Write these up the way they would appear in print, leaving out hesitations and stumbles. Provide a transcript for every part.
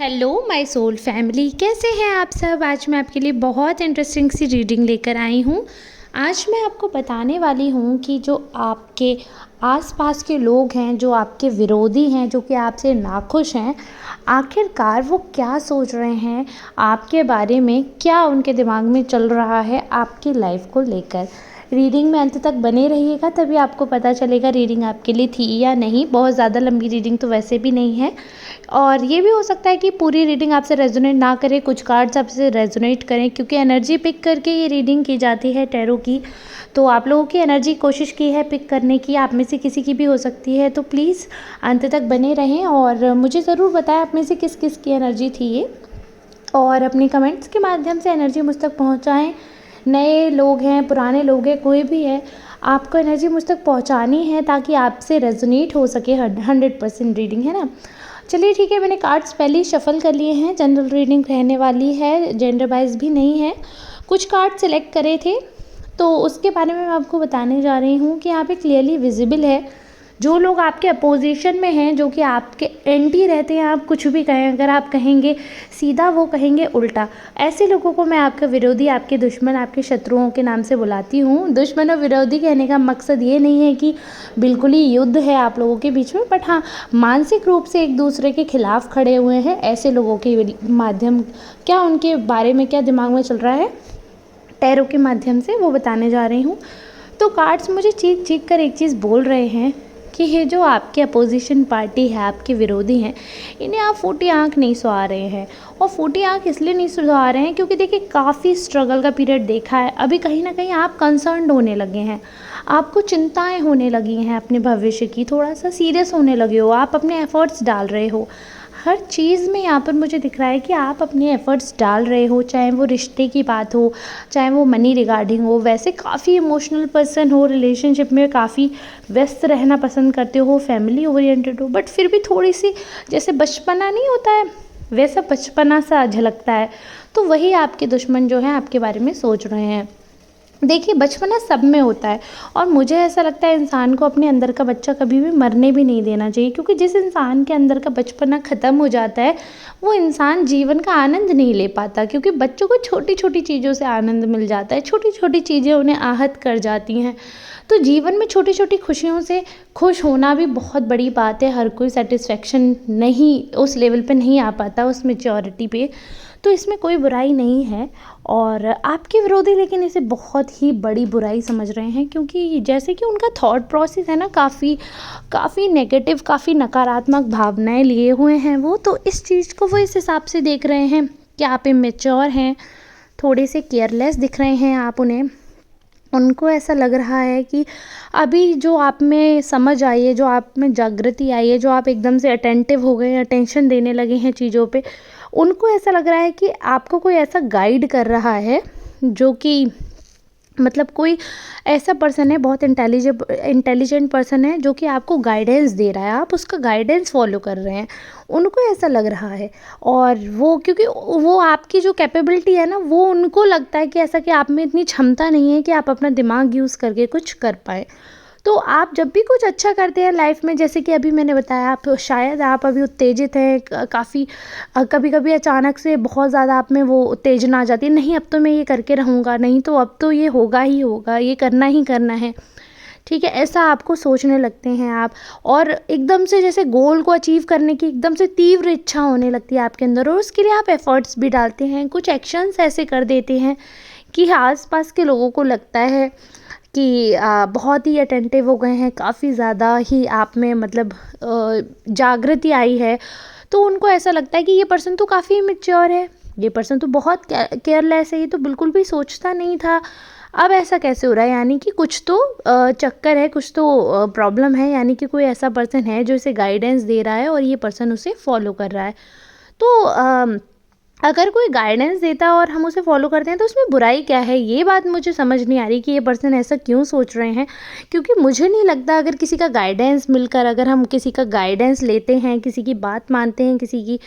Hello my soul family, कैसे हैं आप सब। आज मैं आपके लिए बहुत इंटरेस्टिंग सी रीडिंग लेकर आई हूँ। आज मैं आपको बताने वाली हूँ कि जो आपके आसपास के लोग हैं, जो आपके विरोधी हैं, जो कि आपसे नाखुश हैं, आखिरकार वो क्या सोच रहे हैं आपके बारे में, क्या उनके दिमाग में चल रहा है आपकी लाइफ को लेकर। रीडिंग में अंत तक बने रहिएगा, तभी आपको पता चलेगा रीडिंग आपके लिए थी या नहीं। बहुत ज़्यादा लंबी रीडिंग तो वैसे भी नहीं है, और ये भी हो सकता है कि पूरी रीडिंग आपसे रेजोनेट ना करे, कुछ कार्ड्स आपसे रेजोनेट करें, क्योंकि एनर्जी पिक करके ये रीडिंग की जाती है टैरो की। तो आप लोगों की एनर्जी कोशिश की है पिक करने की, आप में से किसी की भी हो सकती है। तो प्लीज़ अंत तक बने रहें और मुझे ज़रूर बताएं आप में से किस किस की एनर्जी थी ये, और अपनी कमेंट्स के माध्यम से एनर्जी मुझ तक पहुँचाएँ। नए लोग हैं, पुराने लोग हैं, कोई भी है, आपको एनर्जी मुझ तक पहुँचानी है ताकि आपसे रेजोनेट हो सके 100% रीडिंग, है ना। चलिए ठीक है, मैंने कार्ड्स पहले ही शफ़ल कर लिए हैं। जनरल रीडिंग रहने वाली है, जेंडर वाइज भी नहीं है। कुछ कार्ड सेलेक्ट करे थे तो उसके बारे में मैं आपको बताने जा रही हूँ कि यहाँ पे क्लियरली विजिबल है जो लोग आपके अपोजिशन में हैं, जो कि आपके एंटी रहते हैं। आप कुछ भी कहें, अगर आप कहेंगे सीधा वो कहेंगे उल्टा। ऐसे लोगों को मैं आपका विरोधी, आपके दुश्मन, आपके शत्रुओं के नाम से बुलाती हूँ। दुश्मन और विरोधी कहने का मकसद ये नहीं है कि बिल्कुल ही युद्ध है आप लोगों के बीच में, बट हाँ, मानसिक रूप से एक दूसरे के खिलाफ खड़े हुए हैं। ऐसे लोगों के माध्यम, क्या उनके बारे में क्या दिमाग में चल रहा है टैरो के माध्यम से, वो बताने जा रही हूँ। तो कार्ड्स मुझे चीख चीख कर एक चीज़ बोल रहे हैं कि ये जो आपके अपोजिशन पार्टी है, आपके विरोधी हैं, इन्हें आप फूटी आँख नहीं सुहा रहे हैं। और फूटी आँख इसलिए नहीं सुहा रहे हैं क्योंकि देखिए काफ़ी स्ट्रगल का पीरियड देखा है। अभी कहीं ना कहीं आप कंसर्न्ड होने लगे हैं, आपको चिंताएं होने लगी हैं अपने भविष्य की, थोड़ा सा सीरियस होने लगे हो, आप अपने एफर्ट्स डाल रहे हो। हर चीज़ में यहाँ पर मुझे दिख रहा है कि आप अपने एफ़र्ट्स डाल रहे हो, चाहे वो रिश्ते की बात हो, चाहे वो मनी रिगार्डिंग हो। वैसे काफ़ी इमोशनल पर्सन हो, रिलेशनशिप में काफ़ी व्यस्त रहना पसंद करते हो, फैमिली ओरिएंटेड हो, बट फिर भी थोड़ी सी जैसे बचपना नहीं होता है, वैसा बचपना सा झलकता है। तो वही आपके दुश्मन जो हैं आपके बारे में सोच रहे हैं। देखिए बचपना सब में होता है, और मुझे ऐसा लगता है इंसान को अपने अंदर का बच्चा कभी भी मरने भी नहीं देना चाहिए, क्योंकि जिस इंसान के अंदर का बचपना ख़त्म हो जाता है वो इंसान जीवन का आनंद नहीं ले पाता। क्योंकि बच्चों को छोटी छोटी चीज़ों से आनंद मिल जाता है, छोटी छोटी चीज़ें उन्हें आहत कर जाती हैं। तो जीवन में छोटी छोटी खुशियों से खुश होना भी बहुत बड़ी बात है। हर कोई सेटिस्फेक्शन नहीं, उस लेवल पे नहीं आ पाता, उस मैच्योरिटी पे। तो इसमें कोई बुराई नहीं है। और आपके विरोधी लेकिन इसे बहुत ही बड़ी बुराई समझ रहे हैं, क्योंकि जैसे कि उनका थॉट प्रोसेस है ना, काफ़ी नेगेटिव, काफ़ी नकारात्मक भावनाएं लिए हुए हैं वो। तो इस चीज़ को वो इस हिसाब से देख रहे हैं कि आप इमेच्योर हैं, थोड़े से केयरलेस दिख रहे हैं आप उन्हें। उनको ऐसा लग रहा है कि अभी जो आप में समझ आई है, जो आप में जागृति आई है, जो आप एकदम से अटेंटिव हो गए हैं, अटेंशन देने लगे हैं चीज़ों पे, उनको ऐसा लग रहा है कि आपको कोई ऐसा गाइड कर रहा है जो कि मतलब कोई ऐसा पर्सन है, बहुत इंटेलिजेंट पर्सन है, जो कि आपको गाइडेंस दे रहा है, आप उसका गाइडेंस फॉलो कर रहे हैं, उनको ऐसा लग रहा है। और वो क्योंकि वो आपकी जो कैपेबिलिटी है ना, वो उनको लगता है कि ऐसा कि आप में इतनी क्षमता नहीं है कि आप अपना दिमाग यूज़ करके कुछ कर पाएँ। तो आप जब भी कुछ अच्छा करते हैं लाइफ में, जैसे कि अभी मैंने बताया, आप शायद आप अभी उत्तेजित हैं काफ़ी, कभी कभी अचानक से बहुत ज़्यादा आप में वो उत्तेजना आ जाती है, नहीं अब तो मैं ये करके रहूँगा, नहीं तो अब तो ये होगा ही होगा, ये करना ही करना है, ठीक है, ऐसा आपको सोचने लगते हैं आप। और एकदम से जैसे गोल को अचीव करने की एकदम से तीव्र इच्छा होने लगती है आपके अंदर, और उसके लिए आप एफ़र्ट्स भी डालते हैं, कुछ एक्शंस ऐसे कर देते हैं कि आसपास के लोगों को लगता है कि बहुत ही अटेंटिव हो गए हैं, काफ़ी ज़्यादा ही आप में मतलब जागृति आई है। तो उनको ऐसा लगता है कि ये पर्सन तो काफ़ी इमेच्योर है, ये पर्सन तो बहुत केयरलेस है, ये तो बिल्कुल भी सोचता नहीं था, अब ऐसा कैसे हो रहा है। यानी कि कुछ तो चक्कर है, कुछ तो प्रॉब्लम है, यानी कि कोई ऐसा पर्सन है जो इसे गाइडेंस दे रहा है और ये पर्सन उसे फॉलो कर रहा है। तो अगर कोई गाइडेंस देता है और हम उसे फॉलो करते हैं तो उसमें बुराई क्या है, ये बात मुझे समझ नहीं आ रही कि ये पर्सन ऐसा क्यों सोच रहे हैं। क्योंकि मुझे नहीं लगता, अगर किसी का गाइडेंस मिलकर, अगर हम किसी का गाइडेंस लेते हैं, किसी की बात मानते हैं, किसी की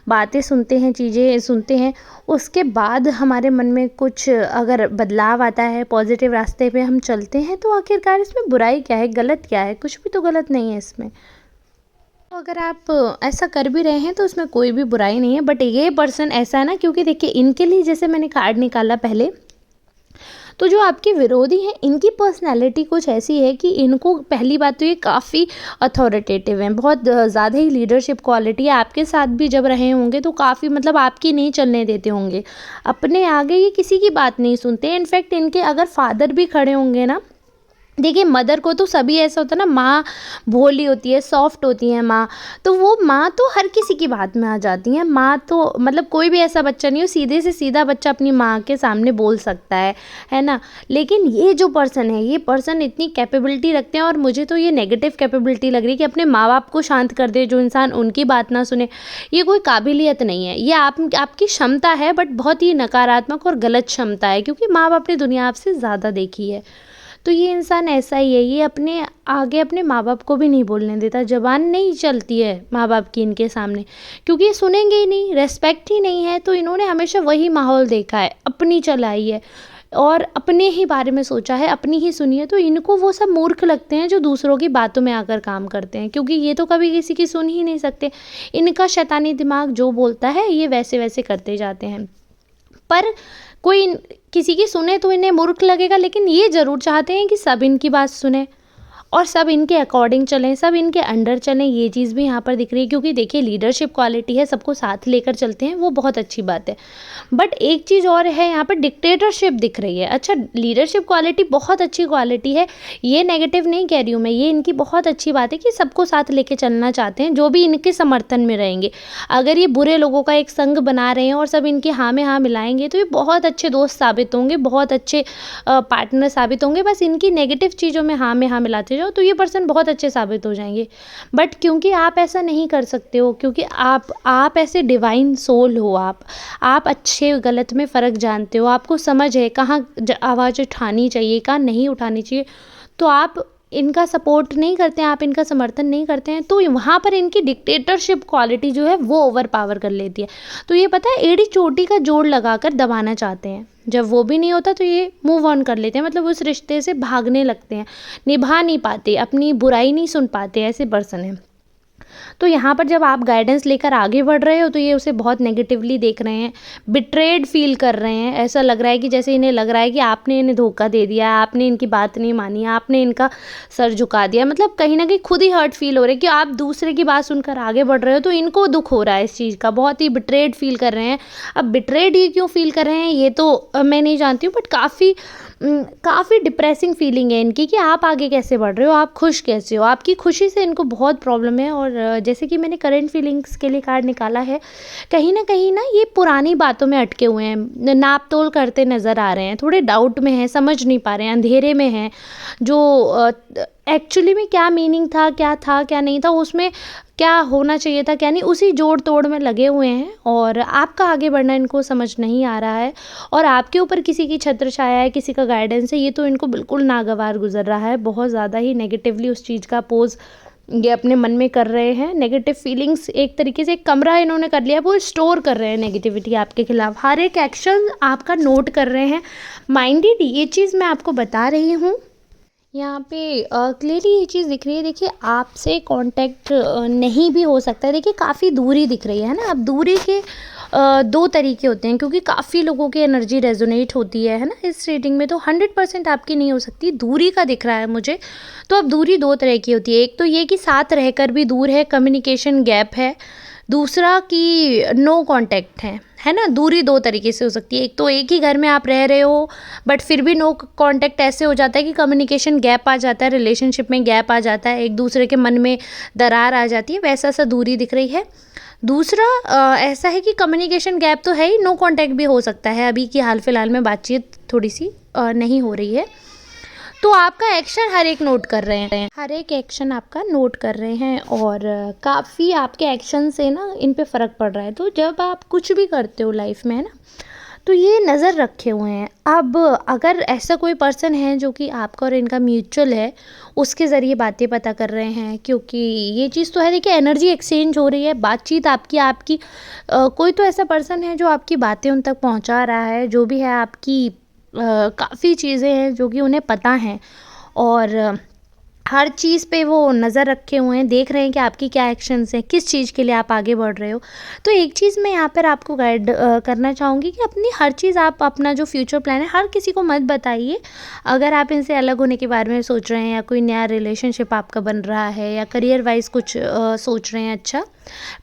बातें सुनते हैं, चीज़ें सुनते हैं, उसके बाद हमारे मन में कुछ अगर बदलाव आता है, पॉजिटिव रास्ते पे हम चलते हैं, तो आखिरकार इसमें बुराई क्या है, गलत क्या है, कुछ भी तो गलत नहीं है इसमें। तो अगर आप ऐसा कर भी रहे हैं तो उसमें कोई भी बुराई नहीं है, बट ये पर्सन ऐसा है ना, क्योंकि देखिए इनके लिए जैसे मैंने कार्ड निकाला पहले, तो जो आपके विरोधी हैं इनकी पर्सनैलिटी कुछ ऐसी है कि इनको पहली बात तो ये काफ़ी अथॉरिटेटिव हैं, बहुत ज़्यादा ही लीडरशिप क्वालिटी है। आपके साथ भी जब रहे होंगे तो काफ़ी मतलब आपकी नहीं चलने देते होंगे, अपने आगे ये किसी की बात नहीं सुनते। इनफैक्ट इनके अगर फादर भी खड़े होंगे ना, देखिए मदर को तो सभी ऐसा होता है ना, माँ भोली होती है, सॉफ्ट होती है माँ, तो वो माँ तो हर किसी की बात में आ जाती हैं। माँ तो मतलब कोई भी ऐसा बच्चा नहीं हो, सीधे से सीधा बच्चा अपनी माँ के सामने बोल सकता है ना। लेकिन ये जो पर्सन है, ये पर्सन इतनी कैपेबिलिटी रखते हैं, और मुझे तो ये नेगेटिव कैपेबिलिटी लग रही है कि अपने माँ बाप को शांत कर दे, जो इंसान उनकी बात ना सुने। ये कोई काबिलियत नहीं है, ये आपकी क्षमता है, बट बहुत ही नकारात्मक और गलत क्षमता है, क्योंकि माँ बाप ने दुनिया आपसे ज़्यादा देखी है। तो ये इंसान ऐसा ही है, ये अपने आगे अपने माँ बाप को भी नहीं बोलने देता, ज़बान नहीं चलती है माँ बाप की इनके सामने, क्योंकि ये सुनेंगे ही नहीं, रेस्पेक्ट ही नहीं है। तो इन्होंने हमेशा वही माहौल देखा है, अपनी चलाई है और अपने ही बारे में सोचा है, अपनी ही सुनी है। तो इनको वो सब मूर्ख लगते हैं जो दूसरों की बातों में आकर काम करते हैं, क्योंकि ये तो कभी किसी की सुन ही नहीं सकते। इनका शैतानी दिमाग जो बोलता है ये वैसे वैसे करते जाते हैं। पर कोई किसी की सुने तो इन्हें मूर्ख लगेगा, लेकिन ये ज़रूर चाहते हैं कि सब इनकी बात सुने और सब इनके अकॉर्डिंग चलें, सब इनके अंडर चलें। ये चीज़ भी यहाँ पर दिख रही है, क्योंकि देखिए लीडरशिप क्वालिटी है, सबको साथ लेकर चलते हैं, वो बहुत अच्छी बात है। बट एक चीज़ और है, यहाँ पर डिक्टेटरशिप दिख रही है। अच्छा, लीडरशिप क्वालिटी बहुत अच्छी क्वालिटी है, ये नेगेटिव नहीं कह रही हूँ मैं, ये इनकी बहुत अच्छी बात है कि सबको साथ लेके चलना चाहते हैं, जो भी इनके समर्थन में रहेंगे। अगर ये बुरे लोगों का एक संघ बना रहे हैं और सब इनके हाँ में हाँ मिलाएंगे, तो ये बहुत अच्छे दोस्त साबित होंगे, बहुत अच्छे पार्टनर साबित होंगे। बस इनकी नेगेटिव चीज़ों में हाँ मिलाते जाओ तो ये पर्सन बहुत अच्छे साबित हो जाएंगे। बट क्योंकि आप ऐसा नहीं कर सकते हो, क्योंकि आप ऐसे डिवाइन सोल हो, आप अच्छे गलत में फ़र्क जानते हो, आपको समझ है कहाँ आवाज़ उठानी चाहिए, कहाँ नहीं उठानी चाहिए। तो आप इनका सपोर्ट नहीं करते हैं, आप इनका समर्थन नहीं करते हैं, तो वहाँ पर इनकी डिक्टेटरशिप क्वालिटी जो है वो ओवर पावर कर लेती है। तो ये पता है, एड़ी चोटी का जोड़ लगाकर दबाना चाहते हैं। जब वो भी नहीं होता तो ये मूव ऑन कर लेते हैं, मतलब उस रिश्ते से भागने लगते हैं, निभा नहीं पाते, अपनी बुराई नहीं सुन पाते, ऐसे पर्सन है। तो यहाँ पर जब आप गाइडेंस लेकर आगे बढ़ रहे हो तो ये उसे बहुत नेगेटिवली देख रहे हैं, बिट्रेड फील कर रहे हैं। ऐसा लग रहा है कि जैसे इन्हें लग रहा है कि आपने इन्हें धोखा दे दिया, आपने इनकी बात नहीं मानी, आपने इनका सर झुका दिया। मतलब कहीं ना कहीं खुद ही हर्ट फील हो रहा है कि आप दूसरे की बात सुनकर आगे बढ़ रहे हो, तो इनको दुख हो रहा है इस चीज़ का, बहुत ही बिट्रेड फील कर रहे हैं। अब बिट्रेड ये क्यों फील कर रहे हैं ये तो मैं नहीं जानती हूँ, बट काफ़ी डिप्रेसिंग फीलिंग है इनकी कि आप आगे कैसे बढ़ रहे हो, आप खुश कैसे हो। आपकी खुशी से इनको बहुत प्रॉब्लम है। और जैसे कि मैंने करंट फीलिंग्स के लिए कार्ड निकाला है, कहीं ना ये पुरानी बातों में अटके हुए हैं, नाप तोल करते नज़र आ रहे हैं, थोड़े डाउट में हैं, समझ नहीं पा रहे हैं, अंधेरे में हैं। जो एक्चुअली में क्या मीनिंग था क्या नहीं था, उसमें क्या होना चाहिए था क्या नहीं, उसी जोड़ तोड़ में लगे हुए हैं। और आपका आगे बढ़ना इनको समझ नहीं आ रहा है, और आपके ऊपर किसी की छत्र छाया है, किसी का गाइडेंस है, ये तो इनको बिल्कुल नागवार गुजर रहा है। बहुत ज़्यादा ही नेगेटिवली उस चीज़ का पोज ये अपने मन में कर रहे हैं। नेगेटिव फीलिंग्स एक तरीके से एक कमरा इन्होंने कर लिया, वो स्टोर कर रहे हैं नेगेटिविटी आपके खिलाफ, हर एक एक्शन आपका नोट कर रहे हैं माइंडेड। ये चीज़ मैं आपको बता रही हूँ। यहाँ पे क्लियरली ये चीज़ दिख रही है। देखिए आपसे कांटेक्ट नहीं भी हो सकता है। देखिए काफ़ी दूरी दिख रही है ना। अब दूरी के दो तरीके होते हैं, क्योंकि काफ़ी लोगों की एनर्जी रेजोनेट होती है ना इस रीडिंग में, तो 100% आपकी नहीं हो सकती। दूरी का दिख रहा है मुझे। तो अब दूरी दो तरह की होती है, एक तो ये कि साथ रहकर भी दूर है, कम्युनिकेशन गैप है। दूसरा कि नो कांटेक्ट है ना। दूरी दो तरीके से हो सकती है, एक तो एक ही घर में आप रह रहे हो बट फिर भी नो कांटेक्ट ऐसे हो जाता है कि कम्युनिकेशन गैप आ जाता है, रिलेशनशिप में गैप आ जाता है, एक दूसरे के मन में दरार आ जाती है, वैसा सा दूरी दिख रही है। दूसरा ऐसा है कि कम्युनिकेशन गैप तो है ही, नो कांटेक्ट भी हो सकता है, अभी की हाल फिलहाल में बातचीत थोड़ी सी नहीं हो रही है। तो आपका एक्शन हर एक नोट कर रहे हैं, हर एक एक्शन आपका नोट कर रहे हैं, और काफ़ी आपके एक्शन से ना इन पे फ़र्क पड़ रहा है। तो जब आप कुछ भी करते हो लाइफ में, है ना, तो ये नज़र रखे हुए हैं। अब अगर ऐसा कोई पर्सन है जो कि आपका और इनका म्यूचुअल है, उसके ज़रिए बातें पता कर रहे हैं, क्योंकि ये चीज़ तो है, देखिए एनर्जी एक्सचेंज हो रही है, बातचीत आपकी कोई तो ऐसा पर्सन है जो आपकी बातें उन तक पहुंचा रहा है, जो भी है आपकी काफ़ी चीज़ें हैं जो कि उन्हें पता हैं, और हर चीज़ पे वो नज़र रखे हुए हैं, देख रहे हैं कि आपकी क्या एक्शंस हैं, किस चीज़ के लिए आप आगे बढ़ रहे हो। तो एक चीज़ मैं यहाँ पर आपको गाइड करना चाहूँगी कि अपनी हर चीज़, आप अपना जो फ्यूचर प्लान है हर किसी को मत बताइए। अगर आप इनसे अलग होने के बारे में सोच रहे हैं, या कोई नया रिलेशनशिप आपका बन रहा है, या करियर वाइज कुछ सोच रहे हैं, अच्छा,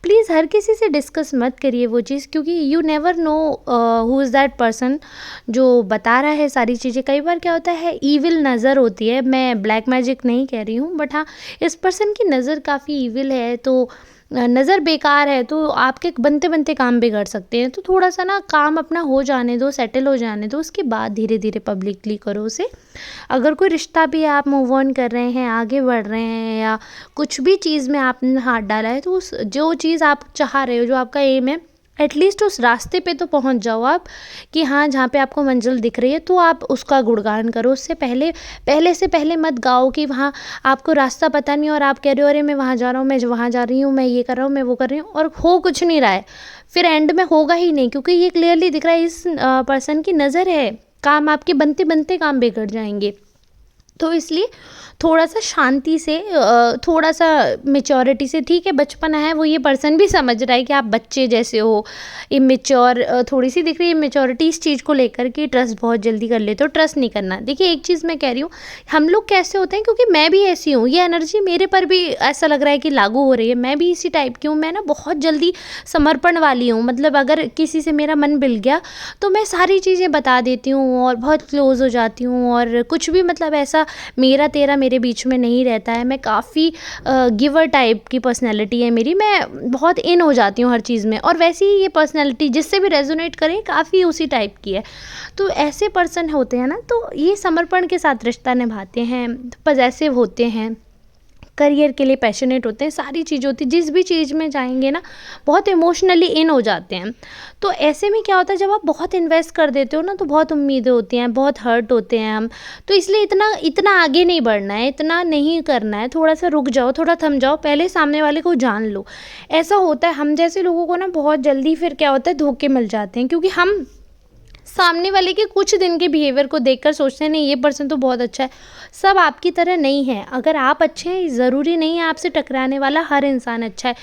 प्लीज़ हर किसी से डिस्कस मत करिए वो चीज़, क्योंकि you never know who is that person जो बता रहा है सारी चीज़ें। कई बार क्या होता है, ईविल नज़र होती है, मैं ब्लैक मैजिक नहीं कह रही हूँ, बट हाँ, इस पर्सन की नज़र काफ़ी ईविल है, तो नज़र बेकार है, तो आपके बनते बनते काम बिगड़ सकते हैं। तो थोड़ा सा ना काम अपना हो जाने दो, सेटल हो जाने दो, उसके बाद धीरे धीरे पब्लिकली करो उसे। अगर कोई रिश्ता भी आप मूव ऑन कर रहे हैं, आगे बढ़ रहे हैं, या कुछ भी चीज़ में आपने हाथ डाला है, तो उस जो चीज़ आप चाह रहे हो, जो आपका एम है, एटलीस्ट उस रास्ते पे तो पहुंच जाओ आप, कि हाँ, जहाँ पे आपको मंजिल दिख रही है तो आप उसका गुणगान करो। उससे पहले पहले से पहले मत गाओ कि वहाँ आपको रास्ता पता नहीं और आप कह रहे हो अरे मैं वहाँ जा रहा हूँ, मैं वहाँ जा रही हूँ, मैं ये कर रहा हूँ, मैं वो कर रही हूँ, और हो कुछ नहीं रहा है। फिर एंड में होगा ही नहीं, क्योंकि ये क्लियरली दिख रहा है इस पर्सन की नज़र है, काम आपके बनते बनते काम बिगड़ जाएंगे। तो इसलिए थोड़ा सा शांति से, थोड़ा सा मेच्योरिटी से, ठीक है बचपना है, वो ये पर्सन भी समझ रहा है कि आप बच्चे जैसे हो, इमेच्योर थोड़ी सी दिख रही है मेच्योरिटी इस चीज़ को लेकर कि ट्रस्ट बहुत जल्दी कर लेते हो। ट्रस्ट नहीं करना। देखिए एक चीज़ मैं कह रही हूँ, हम लोग कैसे होते हैं, क्योंकि मैं भी ऐसी हूँ, ये एनर्जी मेरे पर भी ऐसा लग रहा है कि लागू हो रही है, मैं भी इसी टाइप की हूँ। मैं ना बहुत जल्दी समर्पण वाली हूँ, मतलब अगर किसी से मेरा मन मिल गया तो मैं सारी चीज़ें बता देती हूँ और बहुत क्लोज हो जाती हूँ, और कुछ भी मतलब ऐसा मेरा तेरा मेरे बीच में नहीं रहता है। मैं काफ़ी गिवर टाइप की पर्सनैलिटी है मेरी, मैं बहुत इन हो जाती हूँ हर चीज़ में, और वैसे ही ये पर्सनैलिटी जिससे भी रेजोनेट करे काफ़ी उसी टाइप की है। तो ऐसे पर्सन होते हैं ना, तो ये समर्पण के साथ रिश्ता निभाते हैं, पजेसिव होते हैं, करियर के लिए पैशनेट होते हैं, सारी चीज़ होती है, जिस भी चीज़ में जाएंगे ना बहुत इमोशनली इन हो जाते हैं। तो ऐसे में क्या होता है, जब आप बहुत इन्वेस्ट कर देते हो ना, तो बहुत उम्मीदें होती हैं, बहुत हर्ट होते हैं हम। तो इसलिए इतना इतना आगे नहीं बढ़ना है, इतना नहीं करना है, थोड़ा सा रुक जाओ, थोड़ा थम जाओ, पहले सामने वाले को जान लो। ऐसा होता है हम जैसे लोगों को ना, बहुत जल्दी फिर क्या होता है, धोखे मिल जाते हैं, क्योंकि हम सामने वाले के कुछ दिन के बिहेवियर को देखकर सोचते हैं नहीं ये पर्सन तो बहुत अच्छा है। सब आपकी तरह नहीं है। अगर आप अच्छे हैं, ज़रूरी नहीं है आपसे टकराने वाला हर इंसान अच्छा है।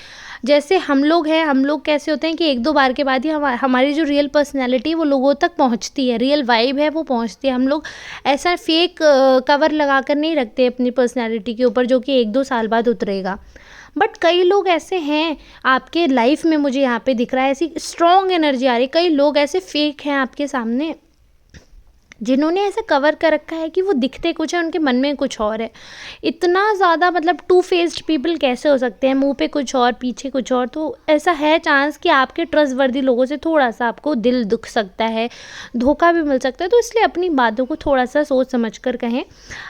जैसे हम लोग हैं, हम लोग कैसे होते हैं कि एक दो बार के बाद ही हमारी जो रियल पर्सनैलिटी है वो लोगों तक पहुंचती है, रियल वाइब है वो पहुंचती है। हम लोग ऐसा फेक कवर लगा कर नहीं रखते अपनी पर्सनैलिटी के ऊपर, जो कि एक दो साल बाद उतरेगा। बट कई लोग ऐसे हैं आपके लाइफ में, मुझे यहाँ पे दिख रहा है, ऐसी स्ट्रॉन्ग एनर्जी आ रही है। कई लोग ऐसे फेक हैं आपके सामने, जिन्होंने ऐसा कवर कर रखा है कि वो दिखते कुछ है, उनके मन में कुछ और है। इतना ज़्यादा मतलब टू फेस्ड पीपल कैसे हो सकते हैं, मुंह पे कुछ और पीछे कुछ और। तो ऐसा है चांस कि आपके ट्रस्टवर्दी लोगों से थोड़ा सा आपको दिल दुख सकता है, धोखा भी मिल सकता है। तो इसलिए अपनी बातों को थोड़ा सा सोच समझ कर कहें।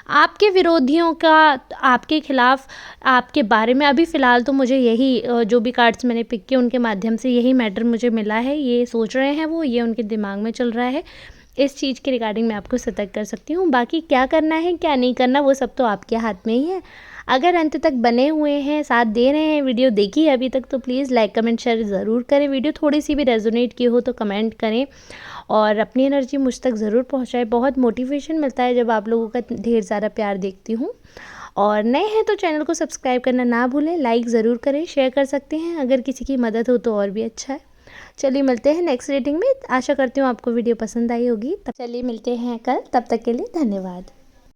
आपके विरोधियों का आपके खिलाफ, आपके बारे में अभी फ़िलहाल तो मुझे यही जो भी कार्ड्स मैंने पिक किए उनके माध्यम से यही मैटर मुझे मिला है। ये सोच रहे हैं वो, ये उनके दिमाग में चल रहा है। इस चीज़ के रिगार्डिंग मैं आपको सतर्क कर सकती हूँ। बाकी क्या करना है क्या नहीं करना वो सब तो आपके हाथ में ही है। अगर अंत तक बने हुए हैं, साथ दे रहे हैं, वीडियो देखी है अभी तक, तो प्लीज़ लाइक कमेंट शेयर ज़रूर करें। वीडियो थोड़ी सी भी रेजोनेट की हो तो कमेंट करें, और अपनी एनर्जी मुझ तक ज़रूर पहुँचाएं। बहुत मोटिवेशन मिलता है जब आप लोगों का ढेर सारा प्यार देखती हूँ। और नए हैं तो चैनल को सब्सक्राइब करना ना भूलें, लाइक ज़रूर करें, शेयर कर सकते हैं, अगर किसी की मदद हो तो और भी अच्छा है। चलिए मिलते हैं नेक्स्ट रीडिंग में। आशा करती हूँ आपको वीडियो पसंद आई होगी। तब चलिए मिलते हैं कल, तब तक के लिए धन्यवाद।